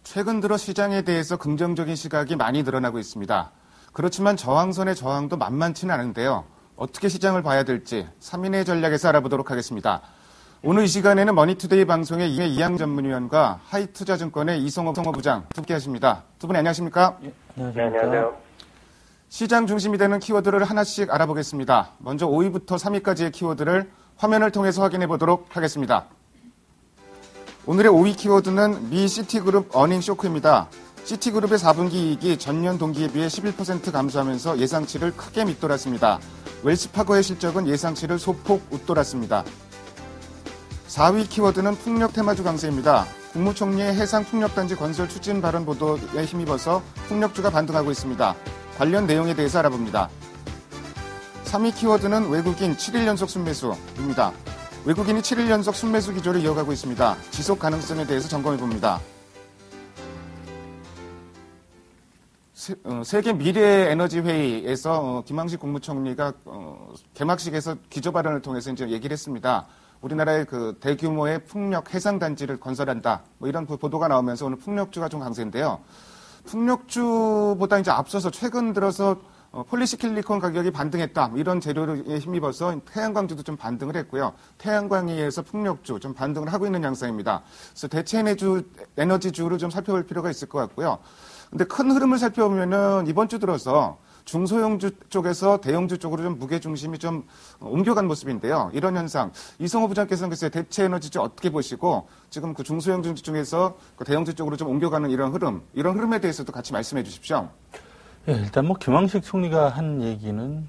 최근 들어 시장에 대해서 긍정적인 시각이 많이 늘어나고 있습니다. 그렇지만 저항선의 저항도 만만치는 않은데요. 어떻게 시장을 봐야 될지 3인의 전략에서 알아보도록 하겠습니다. 오늘 이 시간에는 머니투데이 방송의 이양 전문위원과 하이투자증권의 이성호 부장 함께 하십니다. 두 분 안녕하십니까? 네, 안녕하세요. 시장 중심이 되는 키워드를 하나씩 알아보겠습니다. 먼저 5위부터 3위까지의 키워드를 화면을 통해서 확인해 보도록 하겠습니다. 오늘의 5위 키워드는 미 시티그룹 어닝 쇼크입니다. 시티그룹의 4분기 이익이 전년 동기에 비해 11% 감소하면서 예상치를 크게 밑돌았습니다. 웰스파거의 실적은 예상치를 소폭 웃돌았습니다. 4위 키워드는 풍력 테마주 강세입니다. 국무총리의 해상 풍력단지 건설 추진 발언 보도에 힘입어서 풍력주가 반등하고 있습니다. 관련 내용에 대해서 알아봅니다. 3위 키워드는 외국인 7일 연속 순매수입니다. 외국인이 7일 연속 순매수 기조를 이어가고 있습니다. 지속 가능성에 대해서 점검해봅니다. 세계 미래에너지회의에서 김황식 국무총리가 개막식에서 기조 발언을 통해서 이제 얘기를 했습니다. 우리나라의 그 대규모의 풍력 해상단지를 건설한다. 뭐 이런 보도가 나오면서 오늘 풍력주가 좀 강세인데요. 풍력주보다 이제 앞서서 최근 들어서 폴리시킬리콘 가격이 반등했다. 이런 재료에 힘입어서 태양광주도 좀 반등을 했고요. 태양광에 의해서 풍력주 좀 반등을 하고 있는 양상입니다. 그래서 대체 에너지주를 좀 살펴볼 필요가 있을 것 같고요. 근데 큰 흐름을 살펴보면은 이번 주 들어서 중소형주 쪽에서 대형주 쪽으로 좀 무게 중심이 좀 옮겨간 모습인데요. 이런 현상, 이성호 부장께서는 글쎄요, 대체 에너지주 어떻게 보시고 지금 그 중소형주 중에서 그 대형주 쪽으로 좀 옮겨가는 이런 흐름에 대해서도 같이 말씀해 주십시오. 예, 일단 김황식 총리가 한 얘기는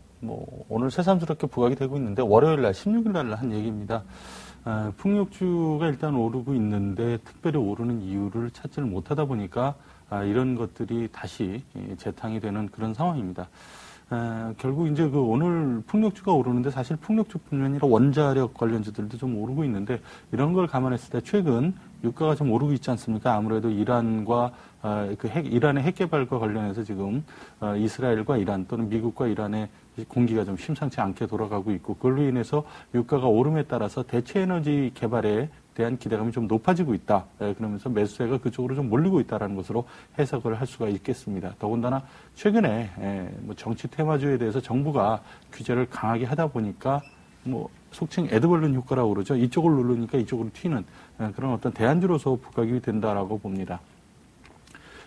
오늘 새삼스럽게 부각이 되고 있는데 월요일 날 16일 날 한 얘기입니다. 풍력주가 일단 오르고 있는데 특별히 오르는 이유를 찾지를 못하다 보니까 이런 것들이 다시 재탕이 되는 그런 상황입니다. 결국 이제 오늘 풍력주가 오르는데 사실 풍력주뿐만 아니라 원자력 관련주들도 좀 오르고 있는데 이런 걸 감안했을 때 최근 유가가 좀 오르고 있지 않습니까? 아무래도 이란과 이란의 핵 개발과 관련해서 지금 이스라엘과 이란 또는 미국과 이란의 공기가 좀 심상치 않게 돌아가고 있고 그걸로 인해서 유가가 오름에 따라서 대체 에너지 개발에 대한 기대감이 좀 높아지고 있다. 그러면서 매수세가 그쪽으로 좀 몰리고 있다는 것으로 해석을 할 수가 있겠습니다. 더군다나 최근에 정치 테마주에 대해서 정부가 규제를 강하게 하다 보니까 속칭 애드벌룬 효과라고 그러죠. 이쪽을 누르니까 이쪽으로 튀는 그런 어떤 대안주로서 부각이 된다라고 봅니다.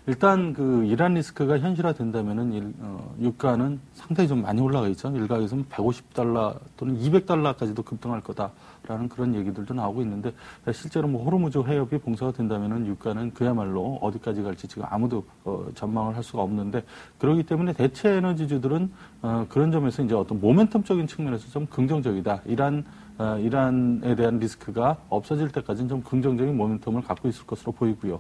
일단 이란 리스크가 현실화된다면은 유가는 상당히 좀 많이 올라가 있죠. 일각에서는 $150 또는 $200까지도 급등할 거다라는 그런 얘기들도 나오고 있는데 실제로 호르무즈 해협이 봉쇄가 된다면은 유가는 그야말로 어디까지 갈지 지금 아무도 전망을 할 수가 없는데 그렇기 때문에 대체 에너지주들은 그런 점에서 이제 어떤 모멘텀적인 측면에서 좀 긍정적이다. 이란에 대한 리스크가 없어질 때까지는 좀 긍정적인 모멘텀을 갖고 있을 것으로 보이고요.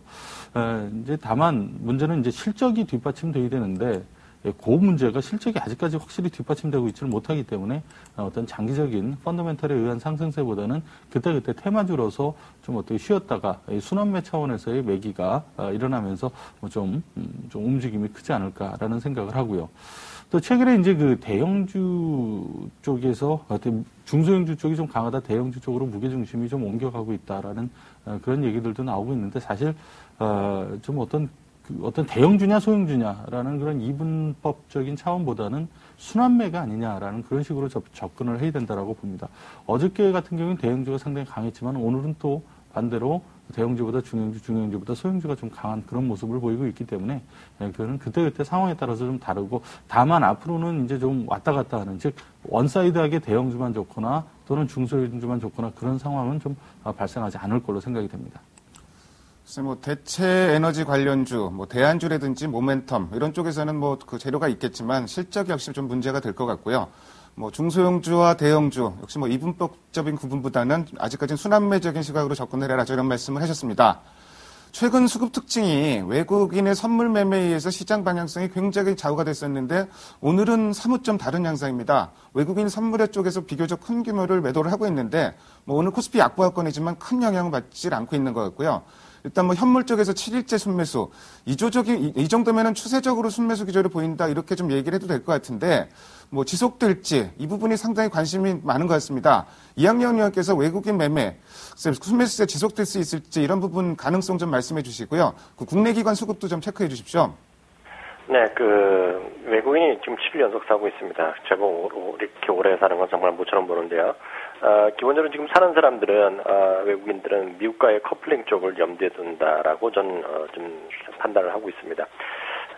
이제 다만 문제는 이제 실적이 뒷받침돼야 되는데 그 문제가 실적이 아직까지 확실히 뒷받침되고 있지는 못하기 때문에 어떤 장기적인 펀더멘털에 의한 상승세보다는 그때그때 테마주로서 좀 어떻게 쉬었다가 순환매 차원에서의 매기가 일어나면서 좀 움직임이 크지 않을까라는 생각을 하고요. 또 최근에 이제 대형주 쪽에서 중소형주 쪽이 좀 강하다 대형주 쪽으로 무게중심이 좀 옮겨가고 있다라는 그런 얘기들도 나오고 있는데 사실 좀 어떤 대형주냐 소형주냐라는 그런 이분법적인 차원보다는 순환매가 아니냐라는 그런 식으로 접근을 해야 된다라고 봅니다. 어저께 같은 경우는 대형주가 상당히 강했지만 오늘은 또 반대로 대형주보다 중형주보다 소형주가 좀 강한 그런 모습을 보이고 있기 때문에 그거는 그때그때 상황에 따라서 좀 다르고 다만 앞으로는 이제 좀 왔다 갔다 하는 즉 원사이드하게 대형주만 좋거나 또는 중소형주만 좋거나 그런 상황은 좀 발생하지 않을 걸로 생각이 됩니다. 글쎄 대체 에너지 관련주, 대안주라든지 모멘텀 이런 쪽에서는 그 재료가 있겠지만 실적 역시 좀 문제가 될 것 같고요. 중소형주와 대형주 역시 이분법적인 구분보다는 아직까지는 순환매적인 시각으로 접근해라 이런 말씀을 하셨습니다. 최근 수급 특징이 외국인의 선물 매매에 의해서 시장 방향성이 굉장히 좌우가 됐었는데 오늘은 사뭇 좀 다른 양상입니다. 외국인 선물회 쪽에서 비교적 큰 규모를 매도를 하고 있는데 오늘 코스피 약보합권이지만 큰 영향을 받지 않고 있는 것 같고요. 일단 뭐 현물 쪽에서 7일째 순매수, 이 정도면은 추세적으로 순매수 기조를 보인다 이렇게 좀 얘기를 해도 될 것 같은데 뭐 지속될지 이 부분이 상당히 관심이 많은 것 같습니다. 이학년 의원께서 외국인 매매, 순매수세 지속될 수 있을지 이런 부분 가능성 좀 말씀해 주시고요. 그 국내 기관 수급도 좀 체크해 주십시오. 네, 외국인이 지금 7일 연속 사고 있습니다. 제가 이렇게 오래 사는 건 정말 모처럼 보는데요. 기본적으로 지금 사는 사람들은, 외국인들은 미국과의 커플링 쪽을 염두에 둔다라고 저는, 좀 판단을 하고 있습니다.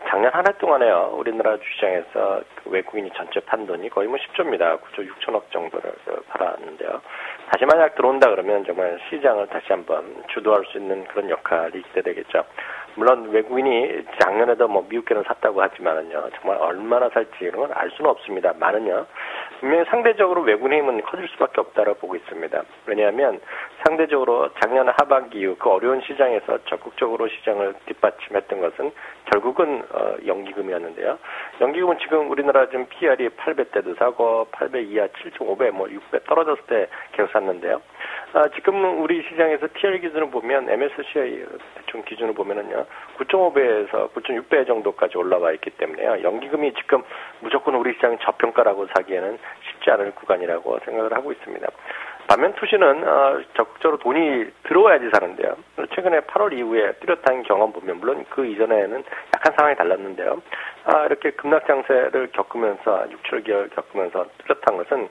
작년 한 해 동안에요, 우리나라 주시장에서 그 외국인이 전체 판돈이 거의 뭐 10조입니다. 9조 6천억 정도를 팔았는데요. 다시 만약 들어온다 그러면 정말 시장을 다시 한번 주도할 수 있는 그런 역할이 기대되겠죠. 물론 외국인이 작년에도 뭐 미국계는 샀다고 하지만은요, 정말 얼마나 살지 이런 건 알 수는 없습니다. 많은요, 분명히 상대적으로 외국인의 힘은 커질 수밖에 없다고 보고 있습니다. 왜냐하면 상대적으로 작년 하반기 이후 그 어려운 시장에서 적극적으로 시장을 뒷받침했던 것은 결국은 연기금이었는데요. 연기금은 지금 우리나라 지금 PR이 8배 때도 사고 8배 이하 7.5배, 뭐 6배 떨어졌을 때 계속 샀는데요. 지금 우리 시장에서 TR 기준을 보면 MSCI 대충 기준을 보면은요, 9.5배에서 9.6배 정도까지 올라와 있기 때문에요. 연기금이 지금 무조건 우리 시장이 저평가라고 사기에는 쉽지 않을 구간이라고 생각을 하고 있습니다. 반면 투시는 적극적으로 돈이 들어와야지 사는데요. 최근에 8월 이후에 뚜렷한 경험 보면, 물론 그 이전에는 약간 상황이 달랐는데요. 이렇게 급락 장세를 겪으면서 6, 7개월 겪으면서 뚜렷한 것은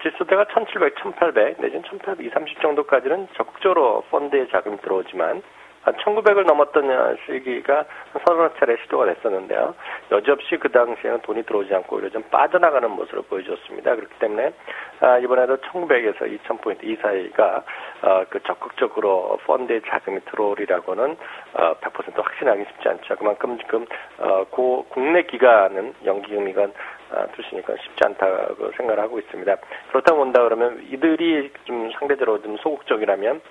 지수대가 1700, 1800 내지는 1830 정도까지는 적극적으로 펀드에 자금이 들어오지만 1900을 넘었던 시기가 서너 차례 시도가 됐었는데요. 여지없이 그 당시에는 돈이 들어오지 않고 오히려 좀 빠져나가는 모습을 보여줬습니다. 그렇기 때문에 이번에도 1900에서 2000포인트 이 사이가 그 적극적으로 펀드에 자금이 들어오리라고는 100% 확신하기 쉽지 않죠. 그만큼 지금 국내 기관은 연기금이건 투시니까 쉽지 않다고 생각을 하고 있습니다. 그렇다고 본다 그러면 이들이 좀 상대적으로 좀 소극적이라면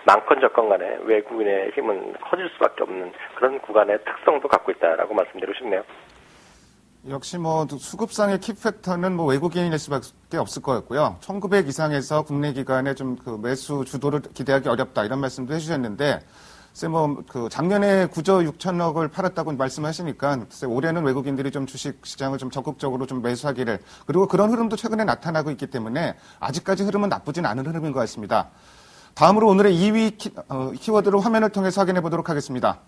많건 적건 간에 외국인의 힘은 커질 수밖에 없는 그런 구간의 특성도 갖고 있다라고 말씀드리고 싶네요. 역시 뭐 수급상의 킥팩터는 뭐 외국인일 수밖에 없을 것 같고요. 1900 이상에서 국내 기관의 좀 그 매수 주도를 기대하기 어렵다 이런 말씀도 해주셨는데, 글쎄 뭐 그 작년에 9조 6천억을 팔았다고 말씀하시니까 글쎄 올해는 외국인들이 좀 주식 시장을 좀 적극적으로 좀 매수하기를, 그리고 그런 흐름도 최근에 나타나고 있기 때문에 아직까지 흐름은 나쁘진 않은 흐름인 것 같습니다. 다음으로 오늘의 2위 키워드를 화면을 통해서 확인해 보도록 하겠습니다.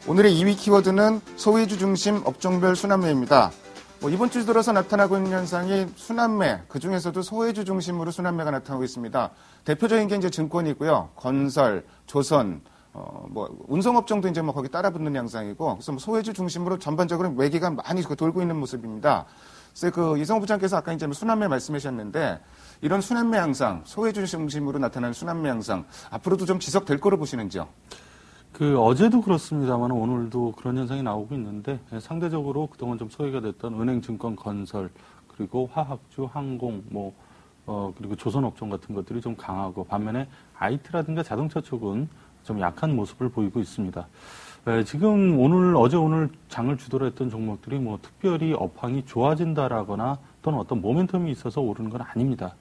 오늘의 2위 키워드는 소외주 중심 업종별 순환매입니다. 이번 주 들어서 나타나고 있는 현상이 순환매, 그중에서도 소외주 중심으로 순환매가 나타나고 있습니다. 대표적인 게 이제 증권이고요. 건설, 조선, 운송업종도 이제 거기 따라붙는 양상이고, 그래서 소외주 중심으로 전반적으로 매기가 많이 돌고 있는 모습입니다. 그래서 이성호 부장께서 아까 이제 순환매 말씀하셨는데, 이런 순환매 양상, 소외주 중심으로 나타나는 순환매 양상, 앞으로도 좀 지속될 거로 보시는지요? 어제도 그렇습니다만 오늘도 그런 현상이 나오고 있는데, 상대적으로 그동안 좀 소외가 됐던 은행, 증권, 건설, 그리고 화학주, 항공, 그리고 조선업종 같은 것들이 좀 강하고, 반면에 IT라든가 자동차 쪽은 좀 약한 모습을 보이고 있습니다. 지금 어제 오늘 장을 주도로 했던 종목들이 특별히 업황이 좋아진다라거나 또는 어떤 모멘텀이 있어서 오르는 건 아닙니다.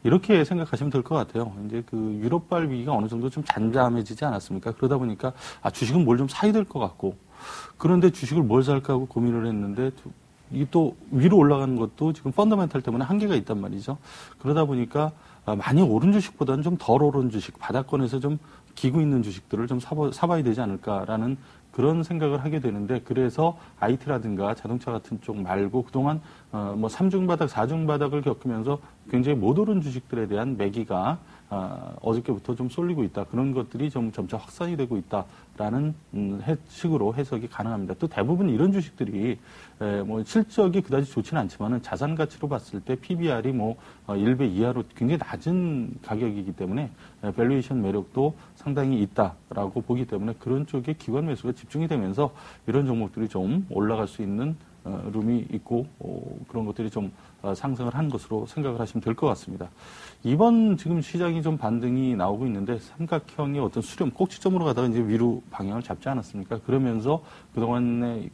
이렇게 생각하시면 될 것 같아요. 이제 유럽발 위기가 어느 정도 좀 잠잠해지지 않았습니까? 그러다 보니까 주식은 뭘 좀 사야 될 것 같고, 그런데 주식을 뭘 살까 하고 고민을 했는데 이게 또 위로 올라가는 것도 지금 펀더멘탈 때문에 한계가 있단 말이죠. 그러다 보니까 많이 오른 주식보다는 좀 덜 오른 주식, 바닥권에서 좀 기고 있는 주식들을 좀 사봐야 되지 않을까라는 그런 생각을 하게 되는데, 그래서 IT라든가 자동차 같은 쪽 말고 그동안 3중바닥, 4중바닥을 겪으면서 굉장히 못 오른 주식들에 대한 매기가 어저께부터 좀 쏠리고 있다. 그런 것들이 좀 점차 확산이 되고 있다라는 식으로 해석이 가능합니다. 또 대부분 이런 주식들이 실적이 그다지 좋지는 않지만은 자산 가치로 봤을 때 PBR이 1배 이하로 굉장히 낮은 가격이기 때문에 밸류에이션 매력도 상당히 있다라고 보기 때문에 그런 쪽에 기관 매수가 집중이 되면서 이런 종목들이 좀 올라갈 수 있는 룸이 있고 그런 것들이 좀 상승을 한 것으로 생각을 하시면 될 것 같습니다. 이번 지금 시장이 좀 반등이 나오고 있는데 삼각형의 어떤 수렴 꼭지점으로 가다가 이제 위로 방향을 잡지 않았습니까? 그러면서 그동안에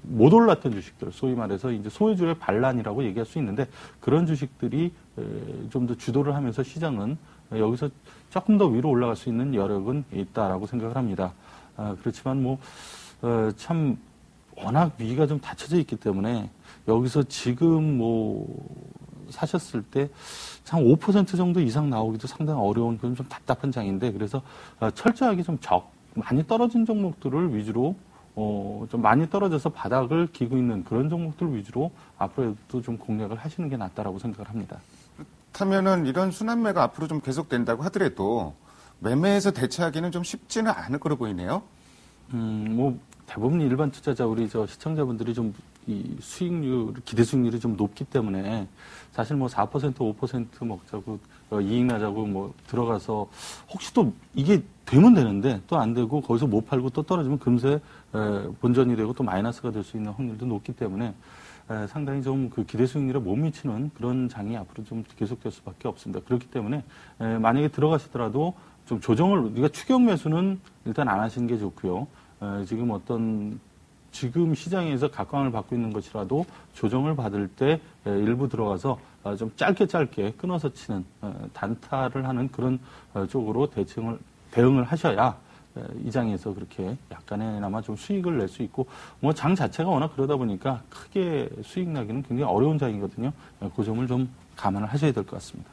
못 올랐던 주식들, 소위 말해서 이제 소외주의 반란이라고 얘기할 수 있는데 그런 주식들이 좀 더 주도를 하면서 시장은 여기서 조금 더 위로 올라갈 수 있는 여력은 있다라고 생각을 합니다. 그렇지만 참 워낙 위기가 좀 닫혀져 있기 때문에 여기서 지금 사셨을 때 한 5% 정도 이상 나오기도 상당히 어려운 그런 좀 답답한 장인데 그래서 철저하게 좀 많이 떨어진 종목들을 위주로 좀 많이 떨어져서 바닥을 기고 있는 그런 종목들 위주로 앞으로도 좀 공략을 하시는 게 낫다라고 생각을 합니다. 그렇다면은 이런 순환매가 앞으로 좀 계속된다고 하더라도 매매에서 대처하기는 좀 쉽지는 않을 거로 보이네요. 대부분 일반 투자자 우리 시청자분들이 좀 이 기대 수익률이 좀 높기 때문에 사실 4% 5% 먹자고 이익 나자고 들어가서 혹시 또 이게 되면 되는데 또 안 되고 거기서 못 팔고 또 떨어지면 금세 본전이 되고 또 마이너스가 될 수 있는 확률도 높기 때문에 상당히 좀 기대 수익률에 못 미치는 그런 장이 앞으로 좀 계속될 수밖에 없습니다. 그렇기 때문에 만약에 들어가시더라도 좀 조정을 우리가 추격 매수는 일단 안 하시는 게 좋고요. 지금 시장에서 각광을 받고 있는 것이라도 조정을 받을 때 일부 들어가서 좀 짧게 끊어서 치는 단타를 하는 그런 쪽으로 대응을 하셔야 이 장에서 그렇게 약간의나마 좀 수익을 낼 수 있고 장 자체가 워낙 그러다 보니까 크게 수익 나기는 굉장히 어려운 장이거든요. 그 점을 좀 감안을 하셔야 될 것 같습니다.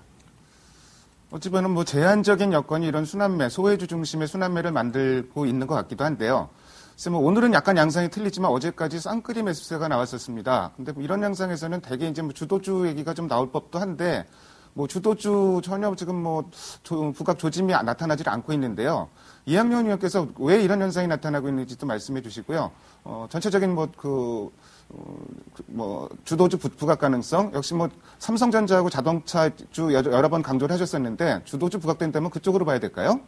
어찌 보면 제한적인 여건이 이런 순환매, 소외주 중심의 순환매를 만들고 있는 것 같기도 한데요. 그래서 오늘은 약간 양상이 틀리지만 어제까지 쌍끌이 매수세가 나왔었습니다. 근데 이런 양상에서는 대개 이제 주도주 얘기가 좀 나올 법도 한데 주도주 전혀 지금 부각 조짐이 나타나지 않고 있는데요. 이학년 의원께서 왜 이런 현상이 나타나고 있는지도 말씀해 주시고요. 전체적인 주도주 부각 가능성 역시 삼성전자하고 자동차주 여러 번 강조를 하셨었는데 주도주 부각된다면 그쪽으로 봐야 될까요?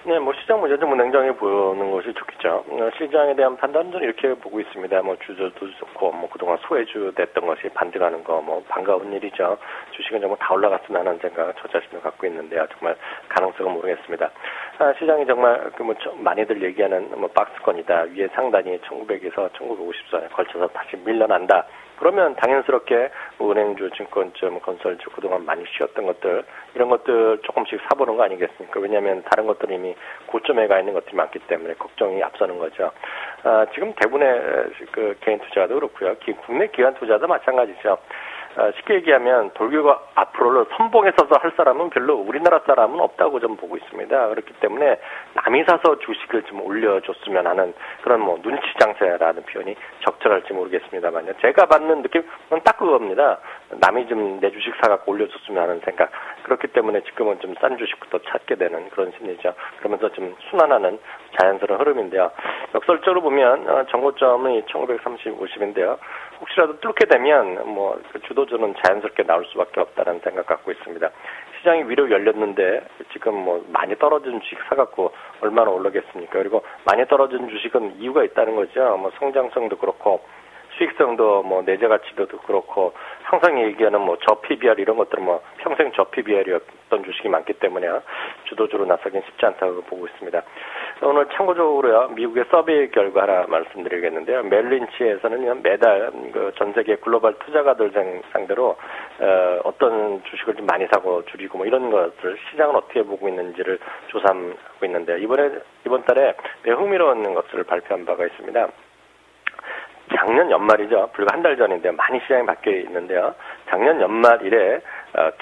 네, 시장 여전히 냉정히 보는 것이 좋겠죠. 시장에 대한 판단은 이렇게 보고 있습니다. 주저도 좋고, 그동안 소외주 됐던 것이 반등하는 거, 반가운 일이죠. 주식은 정말 다 올라갔으면 하는 생각, 저 자신도 갖고 있는데요. 정말 가능성은 모르겠습니다. 시장이 정말 많이들 얘기하는 박스권이다. 위에 상단이 1900에서 1950선에 걸쳐서 다시 밀려난다. 그러면 당연스럽게 은행주, 증권주, 건설주 그동안 많이 쉬었던 것들 이런 것들 조금씩 사보는 거 아니겠습니까? 왜냐하면 다른 것들이 이미 고점에 가 있는 것들이 많기 때문에 걱정이 앞서는 거죠. 지금 대부분의 개인 투자도 그렇고요. 국내 기관 투자도 마찬가지죠. 쉽게 얘기하면 돌격과 앞으로를 선봉에 서서 할 사람은 별로 우리나라 사람은 없다고 좀 보고 있습니다. 그렇기 때문에 남이 사서 주식을 좀 올려줬으면 하는 그런 눈치 장사라는 표현이 적절할지 모르겠습니다만요. 제가 받는 느낌은 딱 그겁니다. 남이 좀 내 주식 사갖고 올려줬으면 하는 생각. 그렇기 때문에 지금은 좀 싼 주식부터 찾게 되는 그런 심리죠. 그러면서 좀 순환하는 자연스러운 흐름인데요. 역설적으로 보면 정고점이 1930-50인데요. 혹시라도 뚫게 되면 주도주는 자연스럽게 나올 수밖에 없다는 생각 갖고 있습니다. 시장이 위로 열렸는데 지금 많이 떨어진 주식 사갖고 얼마나 오르겠습니까? 그리고 많이 떨어진 주식은 이유가 있다는 거죠. 성장성도 그렇고 수익성도 내재 가치도 그렇고 항상 얘기하는 저 PBR 이런 것들은 평생 저 PBR이었던 주식이 많기 때문에 주도주로 나서긴 쉽지 않다고 보고 있습니다. 오늘 참고적으로요 미국의 서베이 결과 하나 말씀드리겠는데요. 멜린치에서는 매달 전 세계 글로벌 투자가들 상대로 어떤 주식을 좀 많이 사고 줄이고 이런 것들 시장을 어떻게 보고 있는지를 조사하고 있는데요. 이번 달에 매우 흥미로운 것을 발표한 바가 있습니다. 작년 연말이죠. 불과 한 달 전인데요. 많이 시장이 바뀌어 있는데요. 작년 연말 이래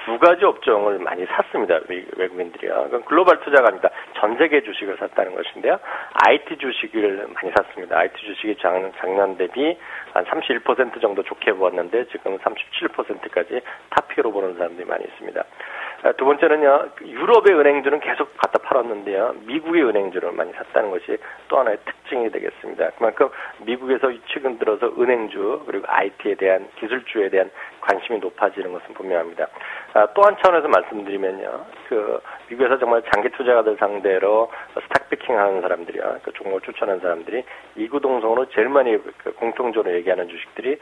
두 가지 업종을 많이 샀습니다. 외국인들이요. 그건 글로벌 투자가입니다. 전 세계 주식을 샀다는 것인데요. IT 주식을 많이 샀습니다. IT 주식이 작년 대비 한 31% 정도 좋게 보았는데 지금 37%까지 탑픽으로 보는 사람들이 많이 있습니다. 두 번째는요, 유럽의 은행주는 계속 갖다 팔았는데요, 미국의 은행주를 많이 샀다는 것이 또 하나의 특징이 되겠습니다. 그만큼 미국에서 최근 들어서 은행주 그리고 IT에 대한 기술주에 대한 관심이 높아지는 것은 분명합니다. 또 한 차원에서 말씀드리면요. 미국에서 정말 장기 투자가들 상대로 스탁피킹하는 사람들이요. 종목을 추천하는 사람들이 이구동성으로 제일 많이 공통적으로 얘기하는 주식들이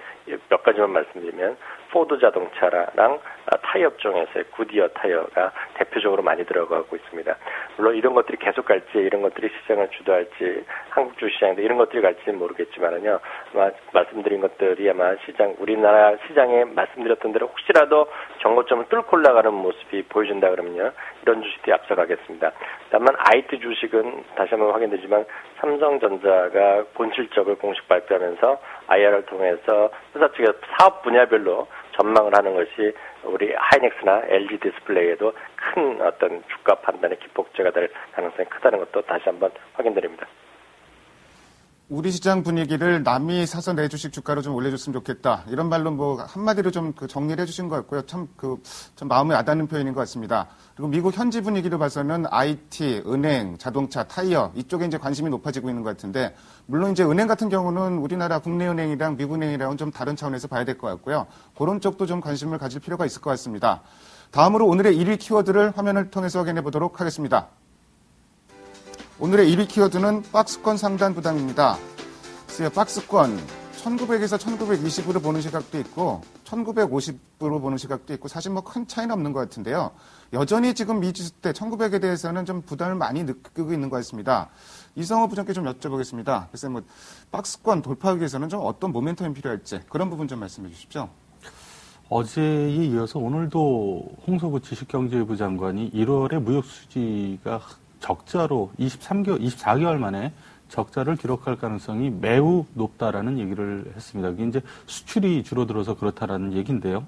몇 가지만 말씀드리면 포드 자동차랑 타이어 업종에서의 구디어 타이어가 대표적으로 많이 들어가고 있습니다. 물론 이런 것들이 계속 갈지, 이런 것들이 시장을 주도할지, 한국 주시장인데 이런 것들이 갈지는 모르겠지만은요. 아마 말씀드린 것들이 아마 우리나라 시장에 말씀드렸던 대로 혹시라도 정고점을 뚫고 올라가는 모습이 보여준다 그러면요. 이런 주식들이 앞서가겠습니다. 다만 IT 주식은 다시 한번 확인되지만 삼성전자가 본실적을 공식 발표하면서 IR을 통해서 회사 측에서 사업 분야별로 전망을 하는 것이 우리 하이닉스나 LG 디스플레이에도 큰 어떤 주가 판단의 기폭제가 될 가능성이 크다는 것도 다시 한번 확인드립니다. 우리 시장 분위기를 남이 사서 내 주식 주가로 좀 올려줬으면 좋겠다. 이런 말로 뭐 한마디로 좀 정리를 해주신 것 같고요. 참 마음에 와닿는 표현인 것 같습니다. 그리고 미국 현지 분위기로 봐서는 IT, 은행, 자동차, 타이어 이쪽에 이제 관심이 높아지고 있는 것 같은데 물론 이제 은행 같은 경우는 우리나라 국내은행이랑 미국은행이랑은 좀 다른 차원에서 봐야 될 것 같고요. 그런 쪽도 좀 관심을 가질 필요가 있을 것 같습니다. 다음으로 오늘의 1위 키워드를 화면을 통해서 확인해 보도록 하겠습니다. 오늘의 1위 키워드는 박스권 상단 부담입니다. 박스권 1900에서 1920으로 보는 시각도 있고 1950으로 보는 시각도 있고 사실 뭐 큰 차이는 없는 것 같은데요. 여전히 지금 이 지수대 1900에 대해서는 좀 부담을 많이 느끼고 있는 것 같습니다. 이성호 부장께 좀 여쭤보겠습니다. 그래서 뭐 박스권 돌파하기 위해서는 좀 어떤 모멘텀이 필요할지 그런 부분 좀 말씀해 주십시오. 어제에 이어서 오늘도 홍석우 지식경제부 장관이 1월에 무역 수지가 적자로 24개월 만에 적자를 기록할 가능성이 매우 높다라는 얘기를 했습니다. 이게 이제 수출이 줄어들어서 그렇다라는 얘기인데요.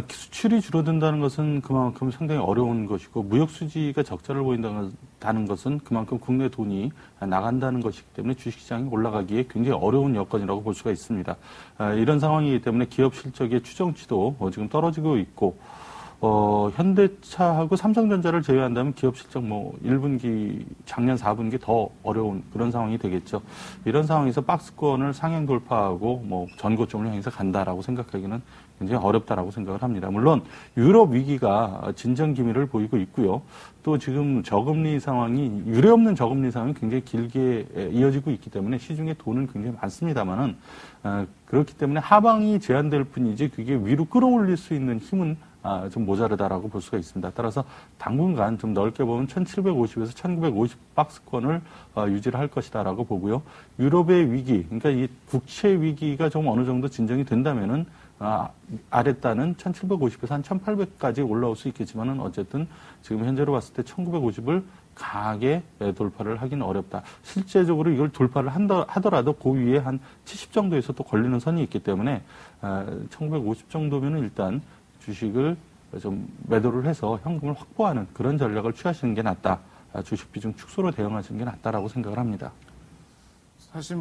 수출이 줄어든다는 것은 그만큼 상당히 어려운 것이고 무역 수지가 적자를 보인다는 것은 그만큼 국내 돈이 나간다는 것이기 때문에 주식시장이 올라가기에 굉장히 어려운 여건이라고 볼 수가 있습니다. 이런 상황이기 때문에 기업 실적의 추정치도 지금 떨어지고 있고 현대차하고 삼성전자를 제외한다면 기업 실적 1분기, 작년 4분기 더 어려운 그런 상황이 되겠죠. 이런 상황에서 박스권을 상향 돌파하고 전고점을 향해서 간다라고 생각하기는 굉장히 어렵다라고 생각을 합니다. 물론 유럽 위기가 진정 기미를 보이고 있고요. 또 지금 저금리 상황이 유례없는 저금리 상황이 굉장히 길게 이어지고 있기 때문에 시중에 돈은 굉장히 많습니다만은 그렇기 때문에 하방이 제한될 뿐이지 그게 위로 끌어올릴 수 있는 힘은 좀 모자르다라고 볼 수가 있습니다. 따라서 당분간 좀 넓게 보면 1750에서 1950 박스권을 유지를 할 것이다라고 보고요. 유럽의 위기, 그러니까 이 국채 위기가 좀 어느 정도 진정이 된다면은 아랫단은 1750에서 한 1800까지 올라올 수 있겠지만은 어쨌든 지금 현재로 봤을 때 1950을 강하게 돌파를 하기는 어렵다. 실제적으로 이걸 돌파를 하더라도 그 위에 한 70 정도에서 또 걸리는 선이 있기 때문에 1950 정도면은 일단 주식을 좀 매도를 해서 현금을 확보하는 그런 전략을 취하시는 게 낫다. 주식 비중 축소로 대응하시는 게 낫다라고 생각을 합니다. 사실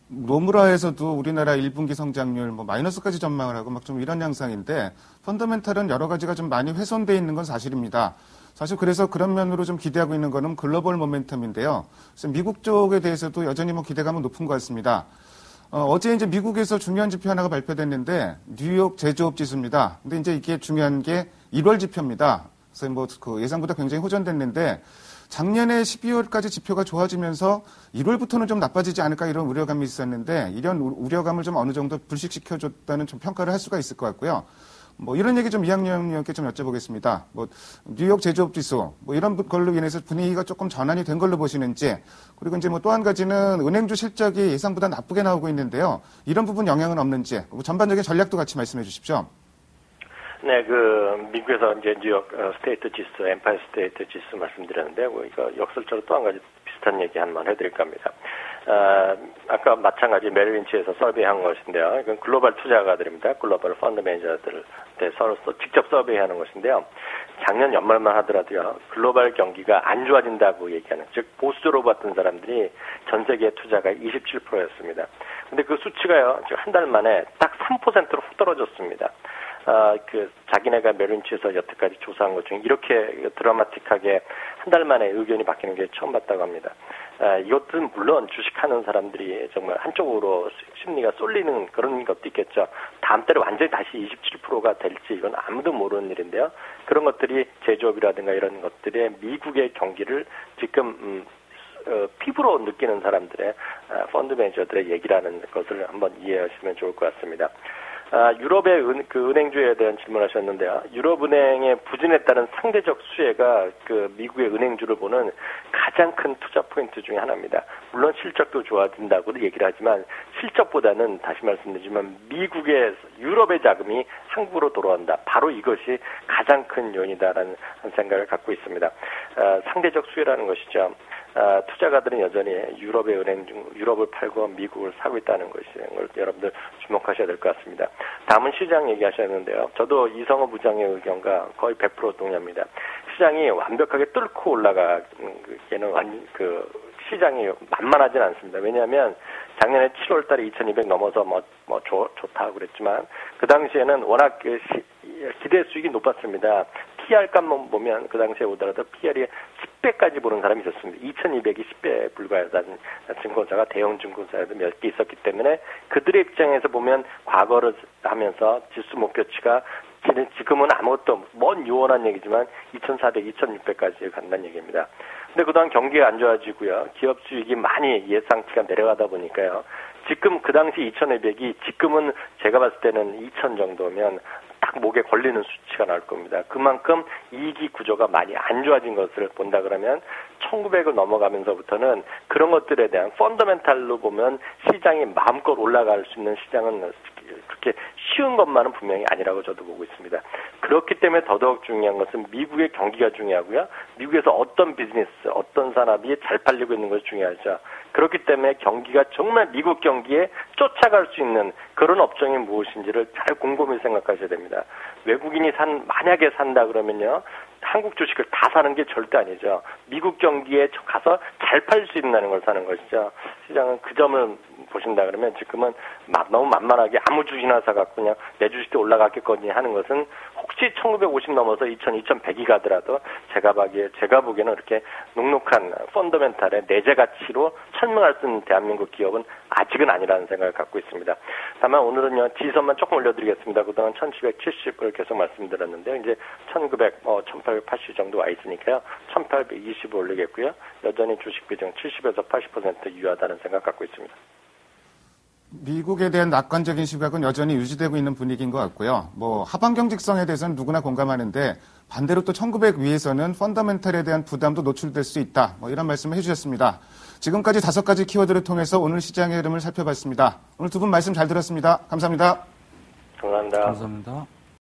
노무라에서도 우리나라 1분기 성장률 마이너스까지 전망을 하고 좀 이런 양상인데 펀더멘탈은 여러 가지가 좀 많이 훼손되어 있는 건 사실입니다. 사실 그래서 그런 면으로 좀 기대하고 있는 거는 글로벌 모멘텀인데요. 그래서 미국 쪽에 대해서도 여전히 기대감은 높은 것 같습니다. 어제 이제 미국에서 중요한 지표 하나가 발표됐는데 뉴욕 제조업 지수입니다. 근데 이제 이게 중요한 게 1월 지표입니다. 그래서 예상보다 굉장히 호전됐는데 작년에 12월까지 지표가 좋아지면서 1월부터는 좀 나빠지지 않을까 이런 우려감이 있었는데 이런 우려감을 좀 어느 정도 불식시켜줬다는 좀 평가를 할 수가 있을 것 같고요. 이런 얘기 좀 이학년 의원께 좀 여쭤보겠습니다. 뉴욕 제조업 지수, 이런 걸로 인해서 분위기가 조금 전환이 된 걸로 보시는지, 그리고 이제 또 한 가지는 은행주 실적이 예상보다 나쁘게 나오고 있는데요. 이런 부분 영향은 없는지, 전반적인 전략도 같이 말씀해 주십시오. 네, 미국에서 이제 뉴욕 스테이트 지수, 엠파이어 스테이트 지수 말씀드렸는데, 이거 역설적으로 또 한 가지 비슷한 얘기 한번 해드릴까 합니다. 아까 마찬가지 메릴린치에서 서베이한 것인데요. 이건 글로벌 투자가들입니다. 글로벌 펀드 매니저들 서로서 직접 서베이하는 것인데요. 작년 연말만 하더라도요. 글로벌 경기가 안 좋아진다고 얘기하는, 즉 보수적으로 봤던 사람들이 전 세계 투자가 27%였습니다. 근데 그 수치가요. 지금 한 달 만에 딱 3%로 훅 떨어졌습니다. 자기네가 메릴린치에서 여태까지 조사한 것 중에 이렇게 드라마틱하게 한 달 만에 의견이 바뀌는 게 처음 봤다고 합니다. 이것은 물론 주식하는 사람들이 정말 한쪽으로 심리가 쏠리는 그런 것도 있겠죠. 다음 달에 완전히 다시 27%가 될지 이건 아무도 모르는 일인데요. 그런 것들이 제조업이라든가 이런 것들의 미국의 경기를 지금 피부로 느끼는 사람들의 펀드 매니저들의 얘기라는 것을 한번 이해하시면 좋을 것 같습니다. 유럽의 은행주에 대한 질문하셨는데요. 유럽은행의 부진에 따른 상대적 수혜가 미국의 은행주를 보는 가장 큰 투자 포인트 중에 하나입니다. 물론 실적도 좋아진다고도 얘기를 하지만 실적보다는 다시 말씀드리지만 유럽의 자금이 한국으로 돌아온다. 바로 이것이 가장 큰 요인이다라는 생각을 갖고 있습니다. 상대적 수혜라는 것이죠. 투자가들은 여전히 유럽을 팔고 미국을 사고 있다는 것을 여러분들 주목하셔야 될 것 같습니다. 다음은 시장 얘기하셨는데요. 저도 이성호 부장의 의견과 거의 100% 동의합니다. 시장이 완벽하게 뚫고 올라가기에는 시장이 만만하진 않습니다. 왜냐하면 작년에 7월 달에 2200 넘어서 좋다고 그랬지만 그 당시에는 워낙 기대 수익이 높았습니다. PR 값만 보면 그 당시에 오더라도 PR이 10배까지 보는 사람이 있었습니다. 2200이 10배에 불과하다는 증권사가 대형 증권사에도 몇 개 있었기 때문에 그들의 입장에서 보면 과거를 하면서 지수 목표치가 지금은 아무것도 먼 요원한 얘기지만 2400, 2600까지 간다는 얘기입니다. 근데 그동안 경기가 안 좋아지고요. 기업 수익이 많이 예상치가 내려가다 보니까요. 지금 그 당시 2200이 지금은 제가 봤을 때는 2000 정도면 딱 목에 걸리는 수치가 나올 겁니다. 그만큼 이익이 구조가 많이 안 좋아진 것을 본다 그러면 1900을 넘어가면서부터는 그런 것들에 대한 펀더멘탈로 보면 시장이 마음껏 올라갈 수 있는 시장은 그렇게 쉬운 것만은 분명히 아니라고 저도 보고 있습니다. 그렇기 때문에 더더욱 중요한 것은 미국의 경기가 중요하고요. 미국에서 어떤 비즈니스, 어떤 산업이 잘 팔리고 있는 것이 중요하죠. 그렇기 때문에 경기가 정말 미국 경기에 쫓아갈 수 있는 그런 업종이 무엇인지를 잘 곰곰이 생각하셔야 됩니다. 외국인이 만약에 산다 그러면요. 한국 주식을 다 사는 게 절대 아니죠. 미국 경기에 가서 잘 팔 수 있다는 걸 사는 것이죠. 시장은 그 점을 보신다 그러면 지금은 너무 만만하게 아무 주식이나 사갖고 그냥 내 주식도 올라갔겠거니 하는 것은 혹시 1950 넘어서 2100이 가더라도 제가 보기에는 이렇게 눅눅한 펀더멘탈의 내재 가치로 설명할 수 있는 대한민국 기업은 아직은 아니라는 생각을 갖고 있습니다. 다만 오늘은요, 지선만 조금 올려드리겠습니다. 그동안 1770을 계속 말씀드렸는데, 이제 1900, 1880 정도 와 있으니까요, 1820을 올리겠고요. 여전히 주식 비중 70에서 80% 유효하다는 생각 갖고 있습니다. 미국에 대한 낙관적인 시각은 여전히 유지되고 있는 분위기인 것 같고요. 하방 경직성에 대해서는 누구나 공감하는데 반대로 또 1900 위에서는 펀더멘탈에 대한 부담도 노출될 수 있다. 이런 말씀을 해주셨습니다. 지금까지 5가지 키워드를 통해서 오늘 시장의 흐름을 살펴봤습니다. 오늘 두 분 말씀 잘 들었습니다. 감사합니다. 감사합니다. 감사합니다.